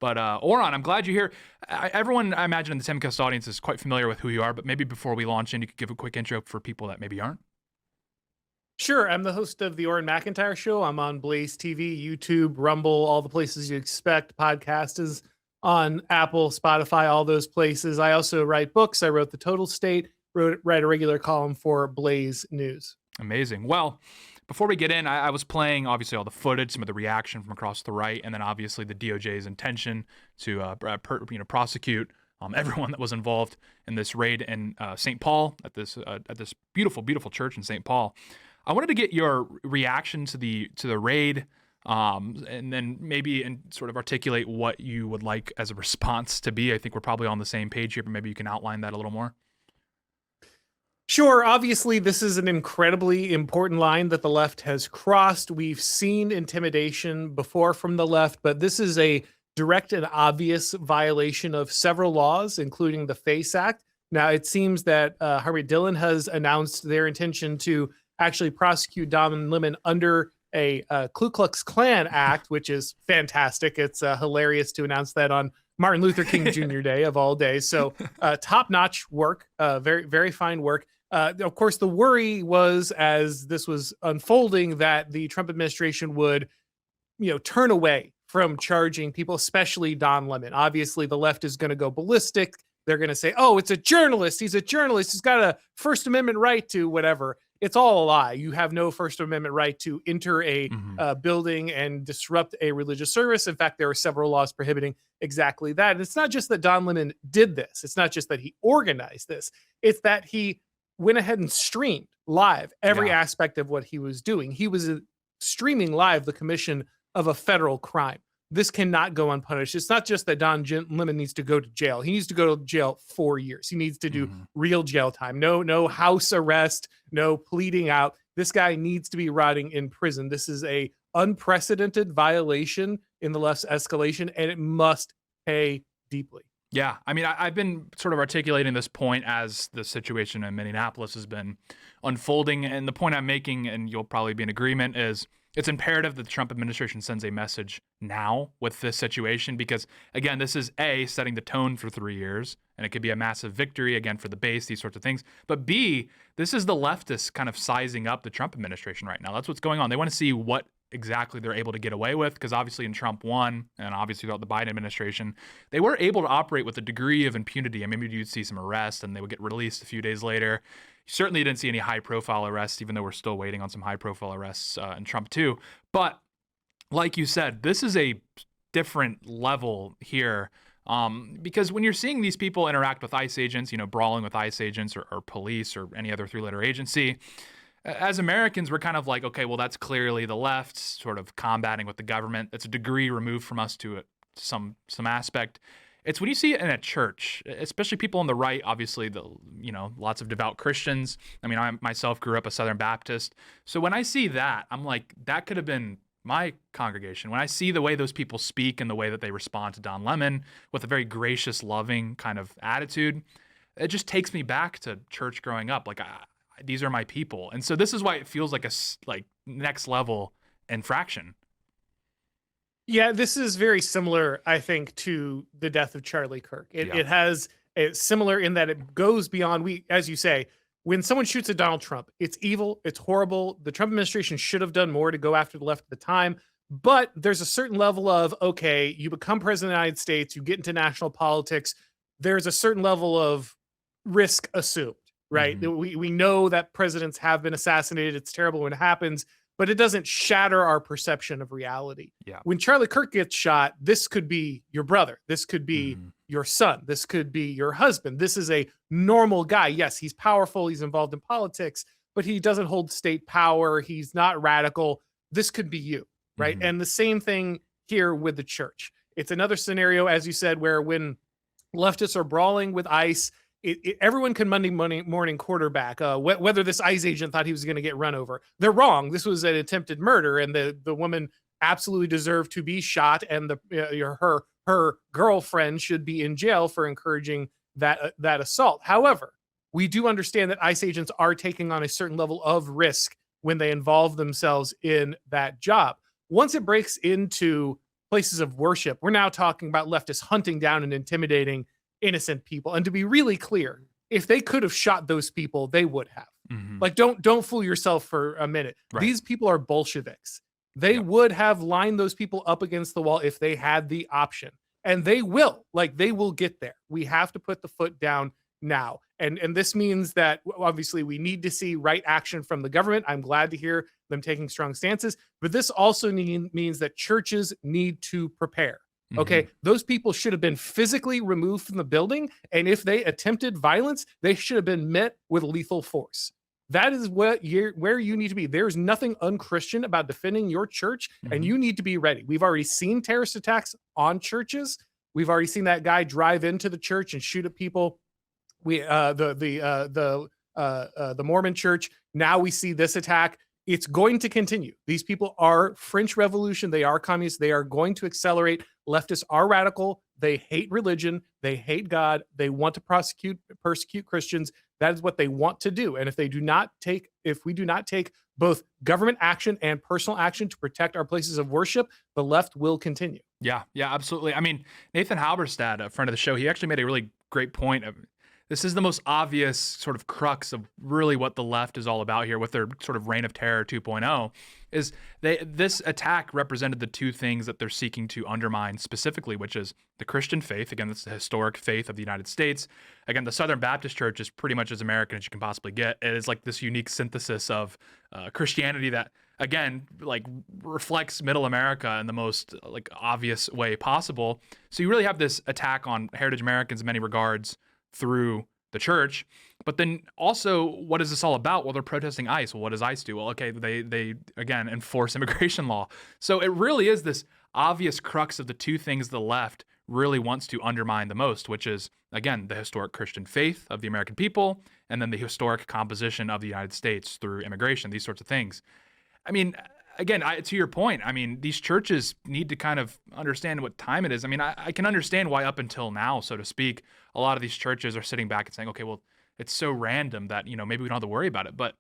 But Auron, I'm glad you're here. Everyone, I imagine, in the Timcast audience is quite familiar with who you are, but maybe before we launch in, you could give a quick intro for people that maybe aren't. Sure, I'm the host of the Auron MacIntyre Show. I'm on Blaze TV, YouTube, Rumble, all the places you expect. Podcast is on Apple, Spotify, all those places. I also write books. I wrote The Total State, write a regular column for Blaze News. Amazing. Well, before we get in, I was playing obviously all the footage, some of the reaction from across the right, and then obviously the DOJ's intention to prosecute everyone that was involved in this raid in St. Paul at this beautiful, beautiful church in St. Paul. I wanted to get your reaction to the raid, and then maybe sort of articulate what you would like as a response to be. I think we're probably on the same page here, but maybe you can outline that a little more. Sure, obviously, this is an incredibly important line that the left has crossed. We've seen intimidation before from the left, but this is a direct and obvious violation of several laws, including the FACE Act. Now, it seems that Harvey Dillon has announced their intention to actually prosecute Don Lemon under a Ku Klux Klan Act, which is fantastic. It's hilarious to announce that on Martin Luther King Jr. Day of all days. So top-notch work, very, very fine work. Of course, the worry was, as this was unfolding, that the Trump administration would, turn away from charging people, especially Don Lemon. Obviously, the left is going to go ballistic. They're going to say, "Oh, it's a journalist. He's a journalist. He's got a First Amendment right to whatever." It's all a lie. You have no First Amendment right to enter a building and disrupt a religious service. In fact, there are several laws prohibiting exactly that. And it's not just that Don Lemon did this. It's not just that he organized this. It's that he went ahead and streamed live every aspect of what he was doing. He was streaming live the commission of a federal crime. This cannot go unpunished. It's not just that Lemon needs to go to jail. He needs to go to jail 4 years. He needs to do real jail time. No house arrest, no pleading out. This guy needs to be rotting in prison. This is a unprecedented violation in the left's escalation, and it must pay deeply. Yeah, I mean, I've been sort of articulating this point as the situation in Minneapolis has been unfolding, and the point I'm making, and you'll probably be in agreement, is it's imperative that the Trump administration sends a message now with this situation because, again, this is A, setting the tone for 3 years, and it could be a massive victory, again, for the base, these sorts of things. But B, this is the leftists kind of sizing up the Trump administration right now. That's what's going on. They want to see what exactly they're able to get away with because obviously in Trump 1 and obviously throughout the Biden administration, they were able to operate with a degree of impunity, and maybe you'd see some arrests and they would get released a few days later. You certainly didn't see any high-profile arrests, even though we're still waiting on some high-profile arrests in Trump 2. But like you said, this is a different level here because when you're seeing these people interact with ICE agents, brawling with ICE agents or police or any other three-letter agency, as Americans, we're kind of like, okay, well, that's clearly the left sort of combating with the government. That's a degree removed from us to some aspect. It's when you see it in a church, especially people on the right, obviously, lots of devout Christians. I mean, I myself grew up a Southern Baptist. So when I see that, I'm like, that could have been my congregation. When I see the way those people speak and the way that they respond to Don Lemon with a very gracious, loving kind of attitude, it just takes me back to church growing up. Like, these are my people. And so this is why it feels like a next level infraction. Yeah, this is very similar, I think, to the death of Charlie Kirk. It has it's similar in that it goes beyond, as you say, when someone shoots at Donald Trump, it's evil, it's horrible. The Trump administration should have done more to go after the left at the time. But there's a certain level of, okay, you become president of the United States, you get into national politics, there's a certain level of risk assumed. Right. We know that presidents have been assassinated. It's terrible when it happens, but it doesn't shatter our perception of reality. Yeah. When Charlie Kirk gets shot, this could be your brother. This could be your son. This could be your husband. This is a normal guy. Yes, he's powerful. He's involved in politics, but he doesn't hold state power. He's not radical. This could be you. Right. And the same thing here with the church. It's another scenario, as you said, where when leftists are brawling with ICE, everyone can Monday morning quarterback whether this ICE agent thought he was going to get run over. They're wrong. This was an attempted murder, and the woman absolutely deserved to be shot, and her girlfriend should be in jail for encouraging that assault. However, we do understand that ICE agents are taking on a certain level of risk when they involve themselves in that job. Once it breaks into places of worship. We're now talking about leftists hunting down and intimidating innocent people. And to be really clear, if they could have shot those people, they would have. Mm-hmm. Like, don't fool yourself for a minute. Right. These people are Bolsheviks. They would have lined those people up against the wall if they had the option. And they will. Like, they will get there. We have to put the foot down now. And this means that obviously we need to see right action from the government. I'm glad to hear them taking strong stances. But this also means that churches need to prepare. Okay, Mm-hmm. those people should have been physically removed from the building. And if they attempted violence, they should have been met with lethal force. That is where you need to be. There's nothing unchristian about defending your church, and Mm-hmm. you need to be ready. We've already seen terrorist attacks on churches. We've already seen that guy drive into the church and shoot at people. The Mormon church. Now we see this attack. It's going to continue. These people are French Revolution. They are communists. They are going to accelerate. Leftists are radical. They hate religion. They hate God. They want to persecute Christians. That is what they want to do. And if we do not take both government action and personal action to protect our places of worship, the left will continue. Yeah, absolutely. I mean, Nathan Halberstad, a friend of the show, he actually made a really great point of this is the most obvious sort of crux of really what the left is all about here with their sort of reign of terror 2.0 is this attack represented the two things that they're seeking to undermine specifically, which is the Christian faith. Again, that's the historic faith of the United States. Again, the Southern Baptist Church is pretty much as American as you can possibly get. It is like this unique synthesis of Christianity that, again, like reflects middle America in the most like obvious way possible. So you really have this attack on heritage Americans in many regards through the church. But then also, what is this all about? Well, they're protesting ICE. Well, what does ICE do? Well, okay, they again enforce immigration law. So it really is this obvious crux of the two things the left really wants to undermine the most, which is, again, the historic Christian faith of the American people, and then the historic composition of the United States through immigration, these sorts of things. I mean, again, to your point, I mean, these churches need to kind of understand what time it is. I mean, I can understand why up until now, so to speak, a lot of these churches are sitting back and saying, okay, well, it's so random that, maybe we don't have to worry about it. But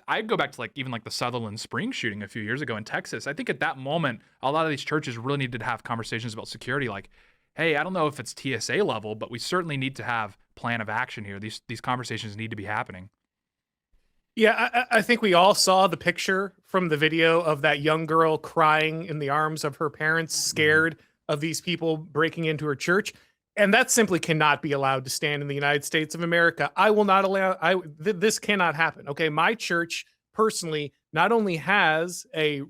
I go back to even the Sutherland Springs shooting a few years ago in Texas. I think at that moment, a lot of these churches really needed to have conversations about security. Like, hey, I don't know if it's TSA level, but we certainly need to have plan of action here. These conversations need to be happening. Yeah, I think we all saw the picture from the video of that young girl crying in the arms of her parents, scared of these people breaking into her church. And that simply cannot be allowed to stand in the United States of America. I will not allow, this cannot happen. Okay, my church personally not only has a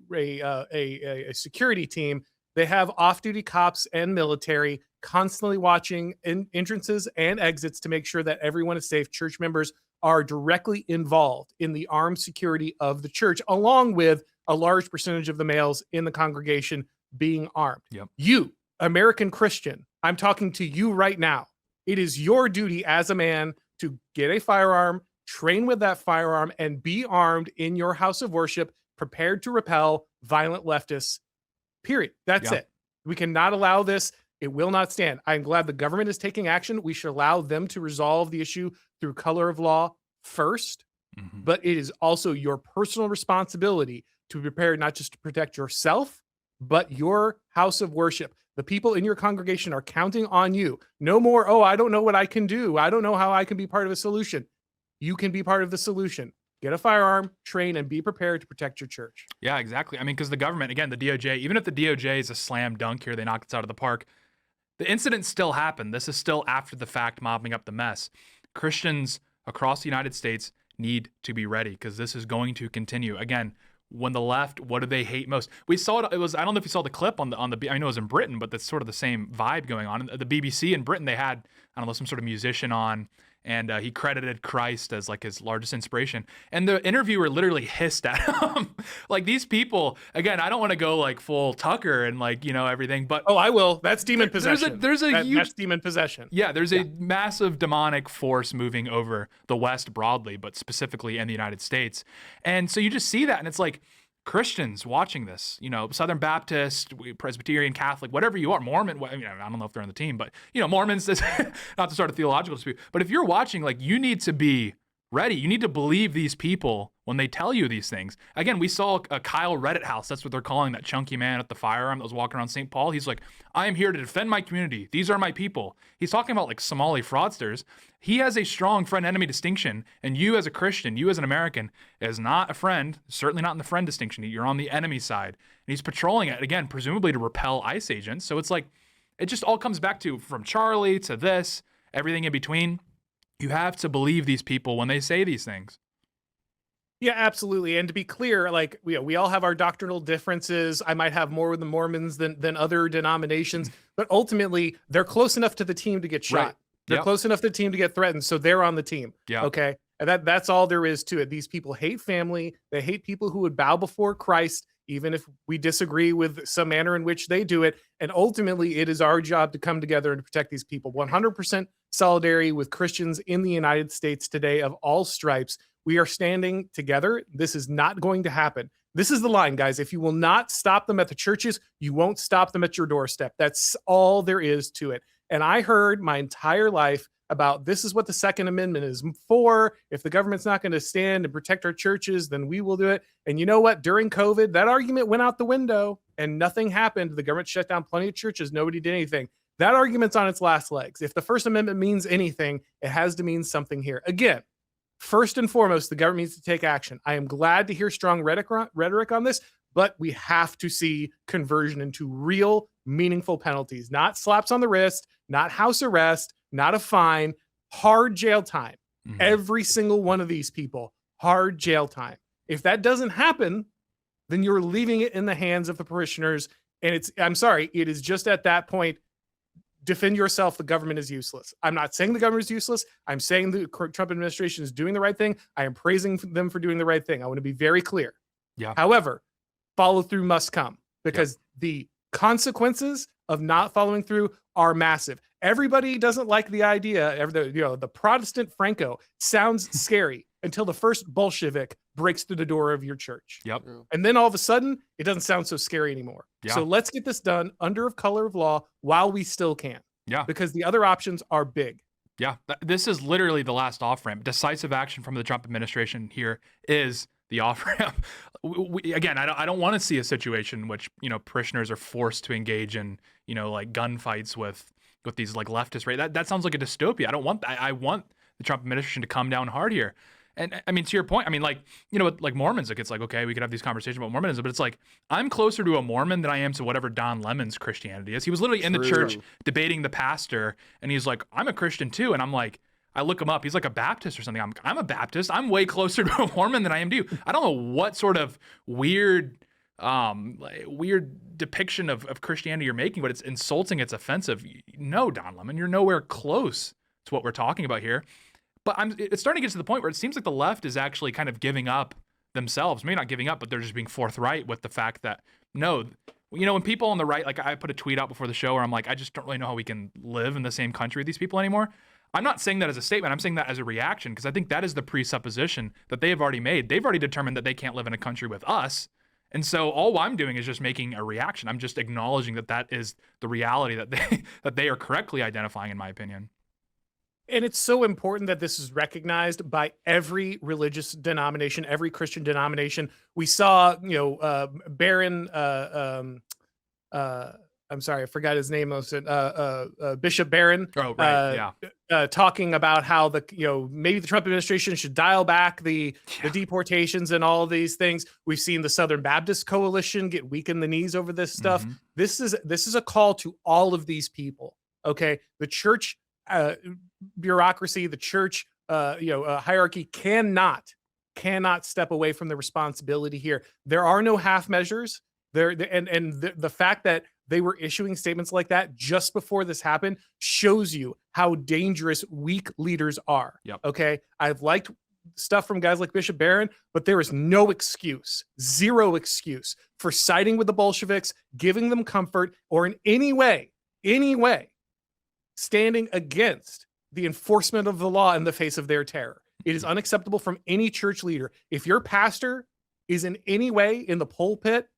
security team, they have off-duty cops and military constantly watching entrances and exits to make sure that everyone is safe. Church members are directly involved in the armed security of the church, along with a large percentage of the males in the congregation being armed. Yep. You, American Christian, I'm talking to you right now. It is your duty as a man to get a firearm, train with that firearm, and be armed in your house of worship, prepared to repel violent leftists, period. That's it. We cannot allow this. It will not stand. I'm glad the government is taking action. We should allow them to resolve the issue through color of law first, but it is also your personal responsibility to be prepared not just to protect yourself, but your house of worship. The people in your congregation are counting on you. No more, oh, I don't know what I can do. I don't know how I can be part of a solution. You can be part of the solution. Get a firearm, train, and be prepared to protect your church. Yeah, exactly. I mean, because the government, again, the DOJ, even if the DOJ is a slam dunk here, they knocked us out of the park, the incident still happened. This is still after the fact mopping up the mess. Christians across the United States need to be ready because this is going to continue. Again, when the left, what do they hate most? We saw it. It was, I don't know if you saw the clip on the. I know it was in Britain, but that's sort of the same vibe going on. The BBC in Britain, they had, I don't know, some sort of musician on, and he credited Christ as like his largest inspiration. And the interviewer literally hissed at him. Like these people, again, I don't want to go like full Tucker and like, everything, but. Oh, I will. That's demon possession. There's a huge. That's demon possession. Yeah, there's a massive demonic force moving over the West broadly, but specifically in the United States. And so you just see that, and it's like, Christians watching this, Southern Baptist, Presbyterian, Catholic, whatever you are, Mormon, I don't know if they're on the team, but, Mormons, not to start a theological dispute, but if you're watching, like, you need to be ready. You need to believe these people when they tell you these things. Again, we saw a Kyle Rittenhouse. That's what they're calling that chunky man at the firearm that was walking around St. Paul. He's like, I am here to defend my community. These are my people. He's talking about like Somali fraudsters. He has a strong friend-enemy distinction, and you as a Christian, you as an American, is not a friend, certainly not in the friend distinction. You're on the enemy side. And he's patrolling it, again, presumably to repel ICE agents. So it's like, it just all comes back to, from Charlie to this, everything in between. You have to believe these people when they say these things. Yeah, absolutely. And to be clear, like we all have our doctrinal differences. I might have more with the Mormons than other denominations, but ultimately they're close enough to the team to get shot. Right. They're Yep. close enough to the team to get threatened, so they're on the team. Yeah. Okay. And that's all there is to it. These people hate family. They hate people who would bow before Christ, even if we disagree with some manner in which they do it. And ultimately, it is our job to come together and protect these people. 100% solidarity with Christians in the United States today of all stripes. We are standing together. This is not going to happen. This is the line, guys. If you will not stop them at the churches, you won't stop them at your doorstep. That's all there is to it. And I heard my entire life about this is what the Second Amendment is for. If the government's not going to stand and protect our churches, then we will do it. And you know what? During COVID, that argument went out the window and nothing happened. The government shut down plenty of churches. Nobody did anything. That argument's on its last legs. If the First Amendment means anything, it has to mean something here. Again, first and foremost, the government needs to take action. I am glad to hear strong rhetoric on this, but we have to see conversion into real, meaningful penalties, not slaps on the wrist, not house arrest, not a fine, hard jail time. Mhm. Every single one of these people, hard jail time. If that doesn't happen, then you're leaving it in the hands of the parishioners. And I'm sorry, it is just at that point, defend yourself. The government is useless. I'm not saying the government is useless. I'm saying the Trump administration is doing the right thing. I am praising them for doing the right thing. I want to be very clear. Yeah. However, follow through must come because the consequences of not following through are massive. Everybody doesn't like the idea. The Protestant Franco sounds scary until the first Bolshevik breaks through the door of your church. Yep. And then all of a sudden, it doesn't sound so scary anymore. Yeah. So let's get this done under color of law while we still can. Yeah. Because the other options are big. Yeah. This is literally the last off-ramp. Decisive action from the Trump administration here is the off-ramp. Again, I don't want to see a situation in which, parishioners are forced to engage in, like gunfights with these like leftists, right? That sounds like a dystopia. I don't want that. I want the Trump administration to come down hard here. And I mean, to your point, I mean, like, like Mormons, like, it's like, okay, we could have these conversations about Mormonism, but it's like, I'm closer to a Mormon than I am to whatever Don Lemon's Christianity is. He was literally in the church debating the pastor, and he's like, I'm a Christian too. And I'm like, I look him up. He's like a Baptist or something. I'm a Baptist. I'm way closer to a Mormon than I am to you. I don't know what sort of weird depiction of Christianity you're making, but it's insulting. It's offensive. No, Don Lemon, you're nowhere close to what we're talking about here. But it's starting to get to the point where it seems like the left is actually kind of giving up themselves. Maybe not giving up, but they're just being forthright with the fact that, no, when people on the right, like I put a tweet out before the show where I'm like, I just don't really know how we can live in the same country with these people anymore. I'm not saying that as a statement. I'm saying that as a reaction because I think that is the presupposition that they have already made. They've already determined that they can't live in a country with us. And so all I'm doing is just making a reaction. I'm just acknowledging that is the reality that they are correctly identifying, in my opinion. And it's so important that this is recognized by every religious denomination, every Christian denomination. We saw, Baron, I'm sorry, I forgot his name. Bishop Barron. Oh, right. Talking about how maybe the Trump administration should dial back the deportations and all of these things. We've seen the Southern Baptist Coalition get weak in the knees over this stuff. Mm-hmm. This is a call to all of these people. Okay, the church bureaucracy, the church hierarchy cannot step away from the responsibility here. There are no half measures. The fact that they were issuing statements like that just before this happened shows you how dangerous weak leaders are. Yep. Okay, I've liked stuff from guys like Bishop Barron, but there is no excuse, zero excuse for siding with the Bolsheviks, giving them comfort, or in any way standing against the enforcement of the law in the face of their terror. It is unacceptable from any church leader. If your pastor is in any way in the pulpit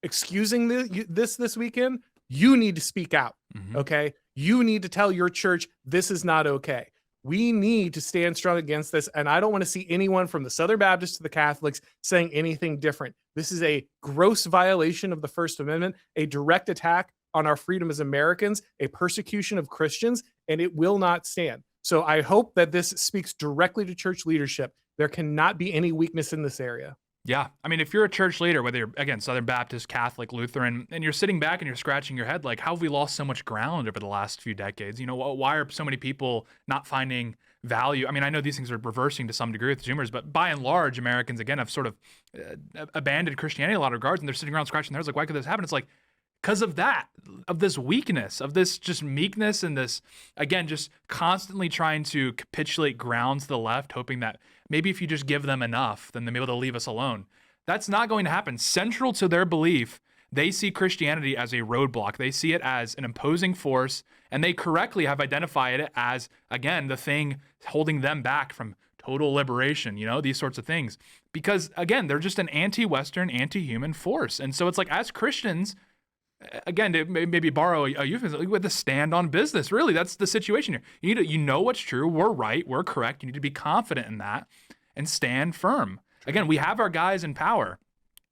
excusing this weekend, you need to speak out. Mm-hmm. Okay, you need to tell your church this is not okay. We need to stand strong against this. And I don't want to see anyone from the Southern Baptists to the Catholics saying anything different. This is a gross violation of the First Amendment, a direct attack on our freedom as Americans, a persecution of Christians, and it will not stand. So I hope that this speaks directly to church leadership. There cannot be any weakness in this area. Yeah. I mean, if you're a church leader, whether you're, again, Southern Baptist, Catholic, Lutheran, and you're sitting back and you're scratching your head, like, how have we lost so much ground over the last few decades? You know, why are so many people not finding value? I mean, I know these things are reversing to some degree with Zoomers, but by and large, Americans, again, have sort of abandoned Christianity in a lot of regards, and they're sitting around scratching their heads like, why could this happen? It's like, because of that, of this weakness, of this just meekness, and this, again, just constantly trying to capitulate ground to the left, hoping that maybe if you just give them enough, then they'll be able to leave us alone. That's not going to happen. Central to their belief, they see Christianity as a roadblock. They see it as an imposing force, and they correctly have identified it as, again, the thing holding them back from total liberation, you know, these sorts of things. Because, again, they're just an anti-Western, anti-human force. And so it's like, as Christians, again, to maybe borrow a euphemism, we have to stand on business. Really, that's the situation here. You need to, you know what's true. We're right. We're correct. You need to be confident in that and stand firm. Again, we have our guys in power.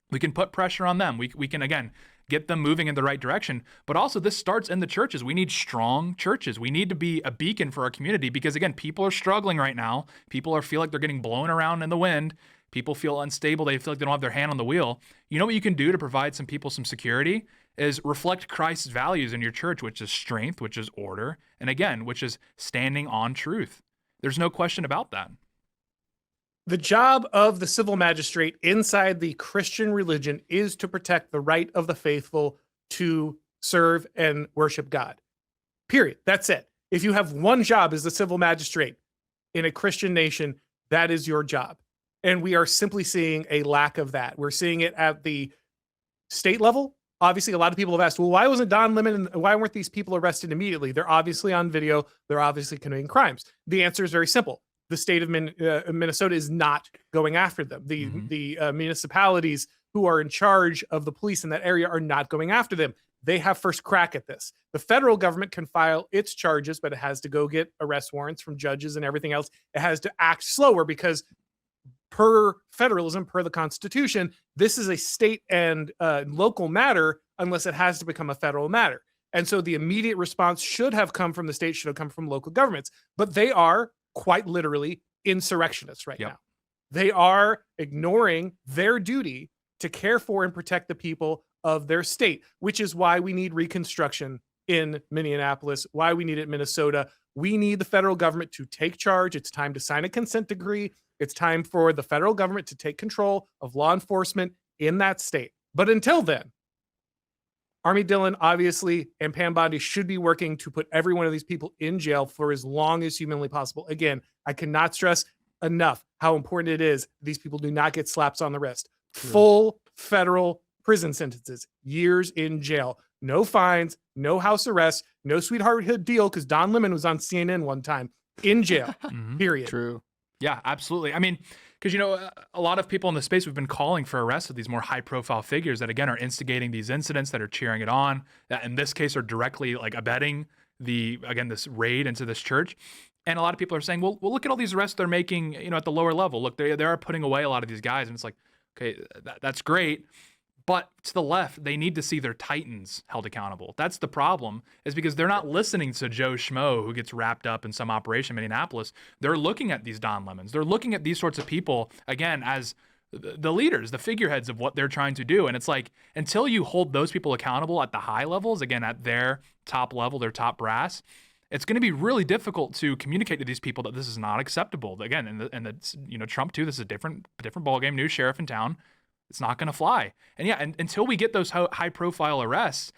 We can put pressure on them. We can, again, get them moving in the right direction. But also, this starts in the churches. We need strong churches. We need to be a beacon for our community because, again, people are struggling right now. People feel like they're getting blown around in the wind. People feel unstable. They feel like they don't have their hand on the wheel. You know what you can do to provide some people some security is reflect Christ's values in your church, which is strength, which is order, and again, which is standing on truth. There's no question about that. The job of the civil magistrate inside the Christian religion is to protect the right of the faithful to serve and worship God. Period. That's it. If you have one job as the civil magistrate in a Christian nation, that is your job. And we are simply seeing a lack of that. We're seeing it at the state level. Obviously, a lot of people have asked, well, why wasn't Don Lemon, why weren't these people arrested immediately? They're obviously on video. They're obviously committing crimes. The answer is very simple. The state of Minnesota is not going after them. The municipalities who are in charge of the police in that area are not going after them. They have first crack at this. The federal government can file its charges, but it has to go get arrest warrants from judges and everything else. It has to act slower because per federalism, per the Constitution, this is a state and local matter unless it has to become a federal matter. And so the immediate response should have come from the state, should have come from local governments. But they are quite literally insurrectionists right now. They are ignoring their duty to care for and protect the people of their state, which is why we need reconstruction in Minneapolis, why we need it in Minnesota. We need the federal government to take charge. It's time to sign a consent decree. It's time for the federal government to take control of law enforcement in that state. But until then, Army Dillon, obviously, and Pam Bondi should be working to put every one of these people in jail for as long as humanly possible. Again, I cannot stress enough how important it is these people do not get slaps on the wrist. True. Full federal prison sentences, years in jail, no fines, no house arrest, no sweetheart deal, because Don Lemon was on CNN one time, in jail, period. True. Yeah, absolutely. I mean, because, you know, a lot of people in the space, we've been calling for arrests of these more high-profile figures that, again, are instigating these incidents, that are cheering it on, that in this case are directly, like, abetting this raid into this church. And a lot of people are saying, well, look at all these arrests they're making, you know, at the lower level. Look, they are putting away a lot of these guys. And it's like, okay, that's great. But to the left, they need to see their titans held accountable. That's the problem, is because they're not listening to Joe Schmo who gets wrapped up in some operation in Minneapolis. They're looking at these Don Lemons. They're looking at these sorts of people, again, as the leaders, the figureheads of what they're trying to do. And it's like, until you hold those people accountable at the high levels, again, at their top level, their top brass, it's going to be really difficult to communicate to these people that this is not acceptable. Again, and you know, Trump too, this is a different ballgame, new sheriff in town. It's not going to fly. And yeah, and until we get those high-profile arrests,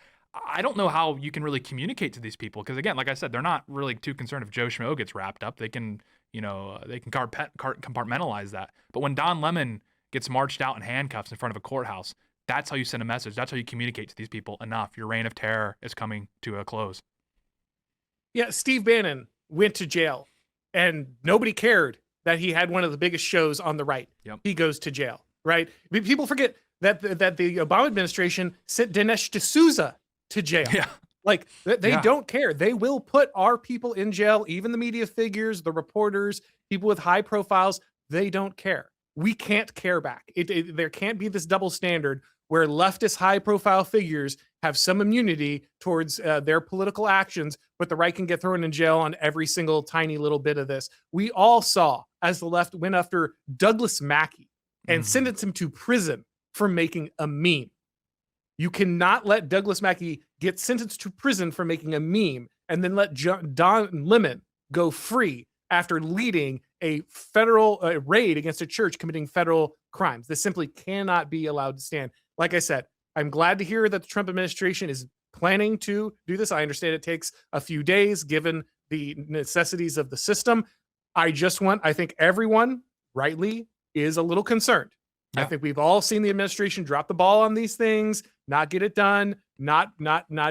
I don't know how you can really communicate to these people. Because again, like I said, they're not really too concerned if Joe Schmo gets wrapped up. They can, you know, compartmentalize that. But when Don Lemon gets marched out in handcuffs in front of a courthouse, that's how you send a message. That's how you communicate to these people. Enough. Your reign of terror is coming to a close. Yeah, Steve Bannon went to jail, and nobody cared that he had one of the biggest shows on the right. Yep. He goes to jail. Right? People forget that the Obama administration sent Dinesh D'Souza to jail. Yeah. Like they Yeah. don't care. They will put our people in jail, even the media figures, the reporters, people with high profiles. They don't care. We can't care back. There can't be this double standard where leftist high profile figures have some immunity towards their political actions, but the right can get thrown in jail on every single tiny little bit of this. We all saw as the left went after Douglas Mackey and sentenced him to prison for making a meme. You cannot let Douglas Mackey get sentenced to prison for making a meme and then let Don Lemon go free after leading a federal raid against a church committing federal crimes. This simply cannot be allowed to stand. Like I said, I'm glad to hear that the Trump administration is planning to do this. I understand it takes a few days given the necessities of the system. I think everyone rightly is a little concerned. Yeah. I think we've all seen the administration drop the ball on these things, not get it done, not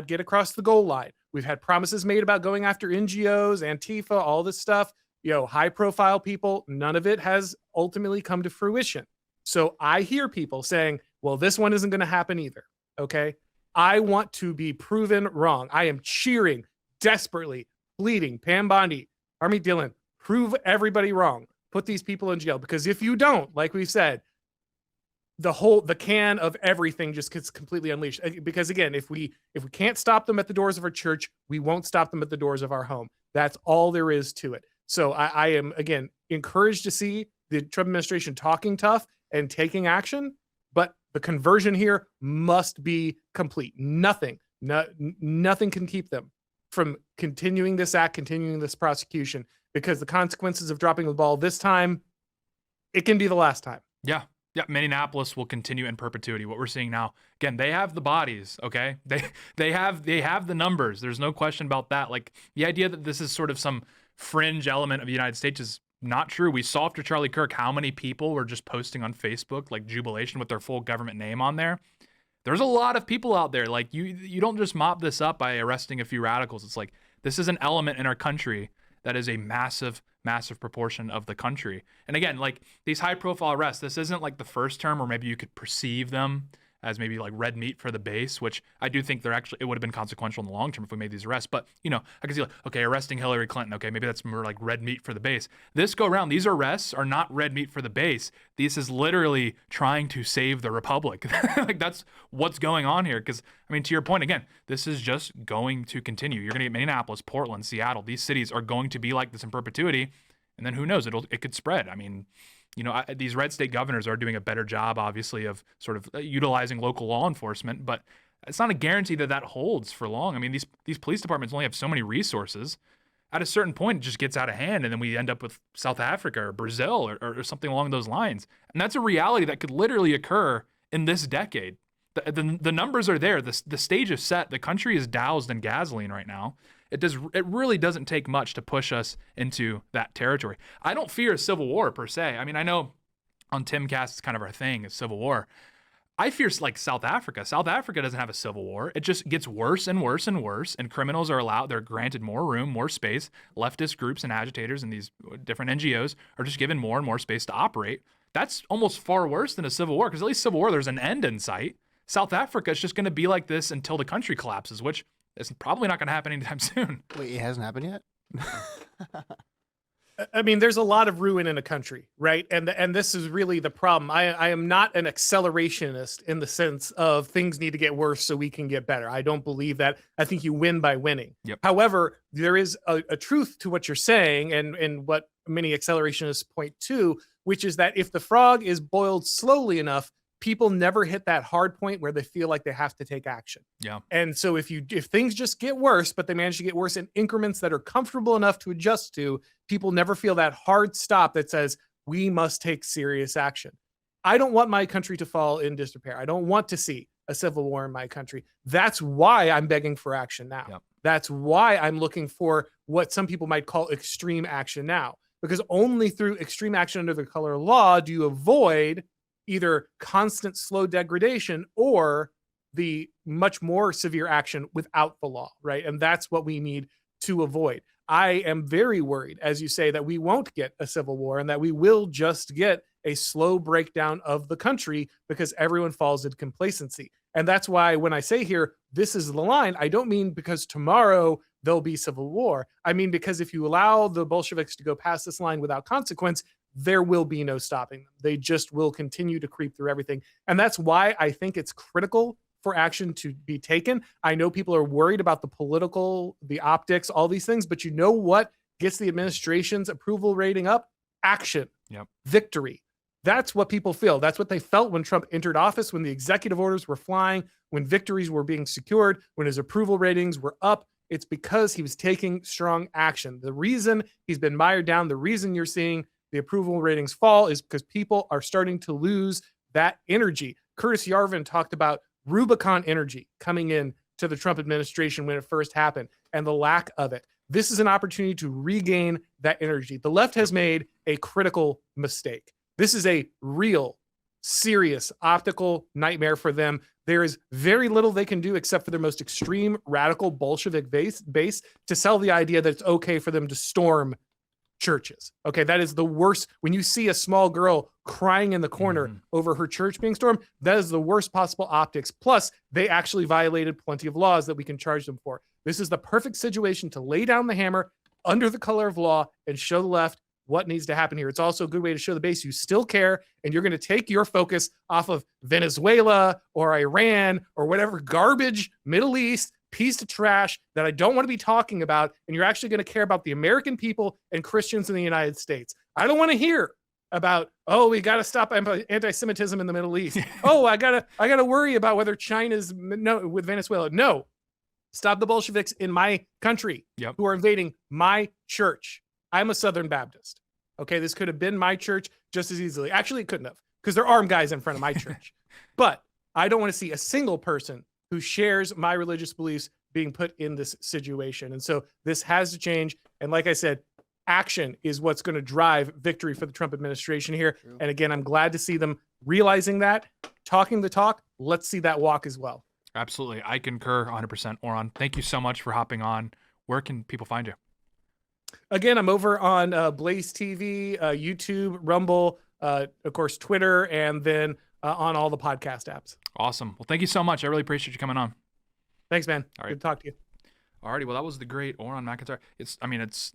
get across the goal line. We've had promises made about going after NGOs, Antifa, all this stuff, high profile people. None of it has ultimately come to fruition. So I hear people saying, well, this one isn't going to happen either. Okay. I want to be proven wrong. I am cheering desperately, pleading, Pam Bondi, Harmeet Dillon, prove everybody wrong. Put these people in jail, because if you don't, like we've said, the can of everything just gets completely unleashed. Because again, if we can't stop them at the doors of our church, we won't stop them at the doors of our home. That's all there is to it. So I am, again, encouraged to see the Trump administration talking tough and taking action, but the conversion here must be complete. Nothing can keep them from continuing this act, continuing this prosecution, because the consequences of dropping the ball this time, it can be the last time. Yeah. Yeah, Minneapolis will continue in perpetuity. What we're seeing now, again, they have the bodies, okay? They have the numbers. There's no question about that. Like, the idea that this is sort of some fringe element of the United States is not true. We saw after Charlie Kirk how many people were just posting on Facebook like jubilation with their full government name on there. There's a lot of people out there. Like, you don't just mop this up by arresting a few radicals. It's like, this is an element in our country that is a massive proportion of the country. And again, like, these high profile arrests, this isn't like the first term where maybe you could perceive them as maybe like red meat for the base, which I do think it would have been consequential in the long term if we made these arrests. But, I can see like, okay, arresting Hillary Clinton, okay, maybe that's more like red meat for the base. This go around, these arrests are not red meat for the base. This is literally trying to save the republic. Like, that's what's going on here. Because, to your point, again, this is just going to continue. You're going to get Minneapolis, Portland, Seattle. These cities are going to be like this in perpetuity. And then who knows, it could spread. These red state governors are doing a better job, obviously, of sort of utilizing local law enforcement, but it's not a guarantee that holds for long. These police departments only have so many resources. At a certain point, it just gets out of hand, and then we end up with South Africa or Brazil or something along those lines. And that's a reality that could literally occur in this decade. The numbers are there. The stage is set. The country is doused in gasoline right now. It really doesn't take much to push us into that territory. I don't fear a civil war per se. I know on Timcast it's kind of our thing, is civil war. I fear like South Africa. South Africa doesn't have a civil war. It just gets worse and worse and worse, and criminals they're granted more room, more space. Leftist groups and agitators and these different NGOs are just given more and more space to operate. That's almost far worse than a civil war, because at least civil war, there's an end in sight. South Africa is just going to be like this until the country collapses, which it's probably not going to happen anytime soon. Wait, it hasn't happened yet? There's a lot of ruin in a country, right? And this is really the problem. I am not an accelerationist in the sense of things need to get worse so we can get better. I don't believe that. I think you win by winning. Yep. However, there is a truth to what you're saying and what many accelerationists point to, which is that if the frog is boiled slowly enough, people never hit that hard point where they feel like they have to take action. Yeah. And so if things just get worse, but they manage to get worse in increments that are comfortable enough to adjust to, people never feel that hard stop that says, we must take serious action. I don't want my country to fall in disrepair. I don't want to see a civil war in my country. That's why I'm begging for action now. Yep. That's why I'm looking for what some people might call extreme action now, because only through extreme action under the color of law do you avoid either constant slow degradation or the much more severe action without the law, right? And that's what we need to avoid. I am very worried, as you say, that we won't get a civil war and that we will just get a slow breakdown of the country because everyone falls into complacency. And that's why when I say here, this is the line, I don't mean because tomorrow there'll be civil war. I mean, because if you allow the Bolsheviks to go past this line without consequence, there will be no stopping them. They just will continue to creep through everything. And that's why I think it's critical for action to be taken. I know people are worried about the political, the optics, all these things, but you know what gets the administration's approval rating up? Action. Yep. Victory. That's what people feel. That's what they felt when Trump entered office, when the executive orders were flying, when victories were being secured, when his approval ratings were up. It's because he was taking strong action. The reason he's been mired down, the reason you're seeing the approval ratings fall is because people are starting to lose that energy. Curtis Yarvin talked about Rubicon energy coming in to the Trump administration when it first happened and the lack of it. This is an opportunity to regain that energy. The left has made a critical mistake. This is a real, serious optical nightmare for them. There is very little they can do except for their most extreme radical Bolshevik base to sell the idea that it's okay for them to storm churches. Okay, that is the worst. When you see a small girl crying in the corner over her church being stormed, that is the worst possible optics. Plus, they actually violated plenty of laws that we can charge them for. This is the perfect situation to lay down the hammer under the color of law and show the left what needs to happen here. It's also a good way to show the base you still care, and you're going to take your focus off of Venezuela or Iran or whatever garbage Middle East piece of trash that I don't want to be talking about, and you're actually going to care about the American people and Christians in the United States. I don't want to hear about, oh, we got to stop anti-Semitism in the Middle East. Oh, I gotta worry about whether China's with Venezuela. No, stop the Bolsheviks in my country who are invading my church. I'm a Southern Baptist. Okay, this could have been my church just as easily. Actually, it couldn't have, because they're armed guys in front of my church. But I don't want to see a single person who shares my religious beliefs being put in this situation. And so this has to change. And like I said, action is what's going to drive victory for the Trump administration here. True. And again, I'm glad to see them realizing that, talking the talk. Let's see that walk as well. Absolutely. I concur 100%. Auron, thank you so much for hopping on. Where can people find you? Again, I'm over on Blaze TV, YouTube, Rumble, of course, Twitter, and then on all the podcast apps. Awesome. Well, thank you so much. I really appreciate you coming on. Thanks, man. All right. Good to talk to you. Alrighty, well, that was the great Auron MacIntyre. It's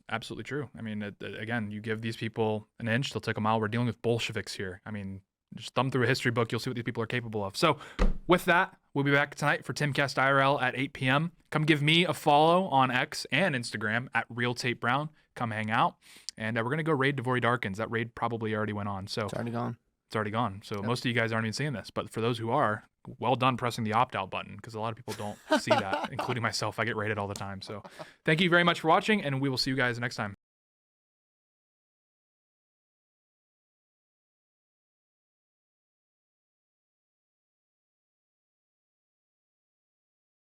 absolutely true. I mean, again, you give these people an inch, they'll take a mile. We're dealing with Bolsheviks here. I mean, just thumb through a history book, you'll see what these people are capable of. So with that, we'll be back tonight for Timcast IRL at 8 p.m. Come give me a follow on X and Instagram at Real Tate Brown. Come hang out. And we're going to go raid Dvory Darkins. That raid probably already went on. So It's already gone. It's already gone. So most of you guys aren't even seeing this. But for those who are, well done pressing the opt-out button, because a lot of people don't see that, including myself. I get raided all the time. So thank you very much for watching, and we will see you guys next time.